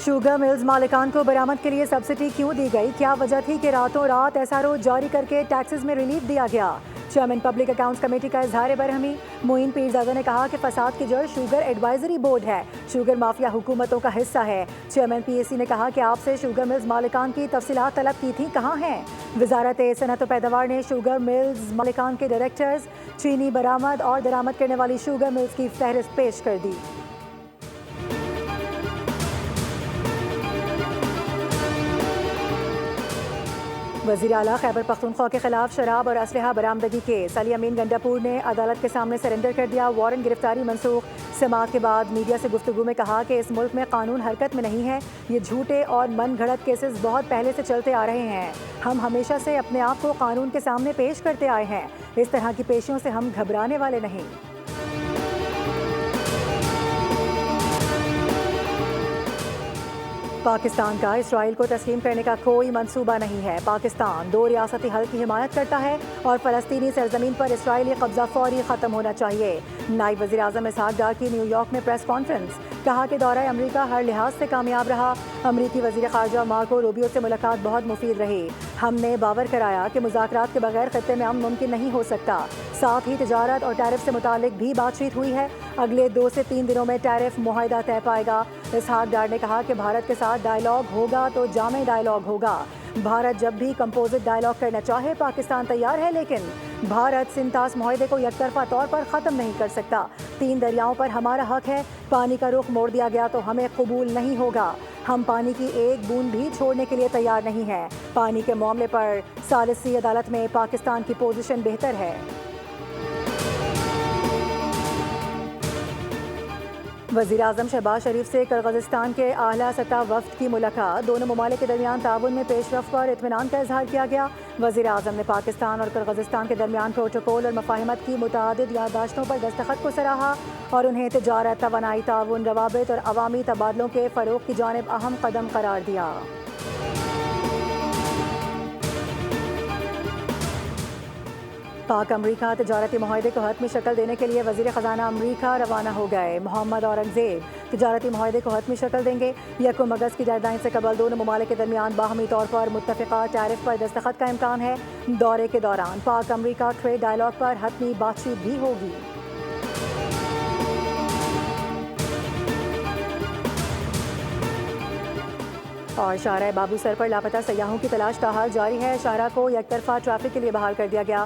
Sugar mills مالکان کو برآمد کے لیے سبسڈی کیوں دی گئی؟ کیا وجہ تھی کہ راتوں رات ایس آر او جاری کر کے ٹیکسز میں ریلیف دیا گیا؟ چیئرمین پبلک اکاؤنٹس کمیٹی کا اظہار برہمی۔ معین پیرزادہ نے کہا کہ فساد کی جڑ شوگر ایڈوائزری بورڈ ہے، شوگر مافیا حکومتوں کا حصہ ہے۔ چیئرمین پی اے سی نے کہا کہ آپ سے شوگر ملز مالکان کی تفصیلات طلب کی تھیں، کہاں ہیں؟ وزارت صنعت و پیداوار نے شوگر ملز مالکان کے ڈائریکٹرز، چینی برآمد اور درآمد کرنے والی شوگر ملز کی فہرست پیش کر دی۔ وزیر اعلیٰ خیبر پختونخوا کے خلاف شراب اور اسلحہ برآمدگی کیس، علی امین گنڈاپور نے عدالت کے سامنے سرنڈر کر دیا۔ وارنٹ گرفتاری منسوخ۔ سماعت کے بعد میڈیا سے گفتگو میں کہا کہ اس ملک میں قانون حرکت میں نہیں ہے، یہ جھوٹے اور من گھڑت کیسز بہت پہلے سے چلتے آ رہے ہیں۔ ہم ہمیشہ سے اپنے آپ کو قانون کے سامنے پیش کرتے آئے ہیں، اس طرح کی پیشیوں سے ہم گھبرانے والے نہیں۔ پاکستان کا اسرائیل کو تسلیم کرنے کا کوئی منصوبہ نہیں ہے۔ پاکستان دو ریاستی حل کی حمایت کرتا ہے اور فلسطینی سرزمین پر اسرائیلی قبضہ فوری ختم ہونا چاہیے۔ نائب وزیر اعظم اسحاق ڈار کی نیو یارک میں پریس کانفرنس، کہا کہ دورہ امریکہ ہر لحاظ سے کامیاب رہا۔ امریکی وزیر خارجہ مارکو روبیو سے ملاقات بہت مفید رہی۔ ہم نے باور کرایا کہ مذاکرات کے بغیر خطے میں امن ممکن نہیں ہو سکتا۔ ساتھ ہی تجارت اور ٹیرف سے متعلق بھی بات چیت ہوئی ہے۔ اگلے 2 سے 3 دنوں میں ٹیرف معاہدہ طے پائے گا۔ اسحاق ڈار نے کہا کہ بھارت کے ساتھ ڈائیلاگ ہوگا تو جامع ڈائیلاگ ہوگا۔ بھارت جب بھی کمپوزٹ ڈائیلاگ کرنا چاہے پاکستان تیار ہے، لیکن بھارت سنتاس معاہدے کو یک طرفہ طور پر ختم نہیں کر سکتا۔ 3 دریاؤں پر ہمارا حق ہے، پانی کا رخ موڑ دیا گیا تو ہمیں قبول نہیں ہوگا۔ ہم پانی کی ایک بوند بھی چھوڑنے کے لیے تیار نہیں ہیں۔ پانی کے معاملے پر ثالثی عدالت میں پاکستان کی پوزیشن بہتر ہے۔ وزیر اعظم شہباز شریف سے کرغزستان کے اعلیٰ سطح وفد کی ملاقات، دونوں ممالک کے درمیان تعاون میں پیش رفت پر اطمینان کا اظہار کیا گیا۔ وزیر اعظم نے پاکستان اور کرغزستان کے درمیان پروٹوکول اور مفاہمت کی متعدد یادداشتوں پر دستخط کو سراہا اور انہیں تجارت، توانائی، تعاون، روابط اور عوامی تبادلوں کے فروغ کی جانب اہم قدم قرار دیا۔ پاک امریکہ تجارتی معاہدے کو حتمی شکل دینے کے لیے وزیر خزانہ امریکہ روانہ ہو گئے۔ محمد اورنگزیب تجارتی معاہدے کو حتمی شکل دیں گے۔ 1 اگست کی ڈیڈ لائن سے قبل دونوں ممالک کے درمیان باہمی طور پر متفقہ ٹیرف پر دستخط کا امکان ہے۔ دورے کے دوران پاک امریکہ ٹریڈ ڈائیلاگ پر حتمی بات چیت بھی ہوگی۔ اور شاہراہ بابو سر پر لاپتہ سیاحوں کی تلاش تاحال جاری ہے۔ شاہراہ کو یک طرفہ ٹریفک کے لیے بحال کر دیا گیا۔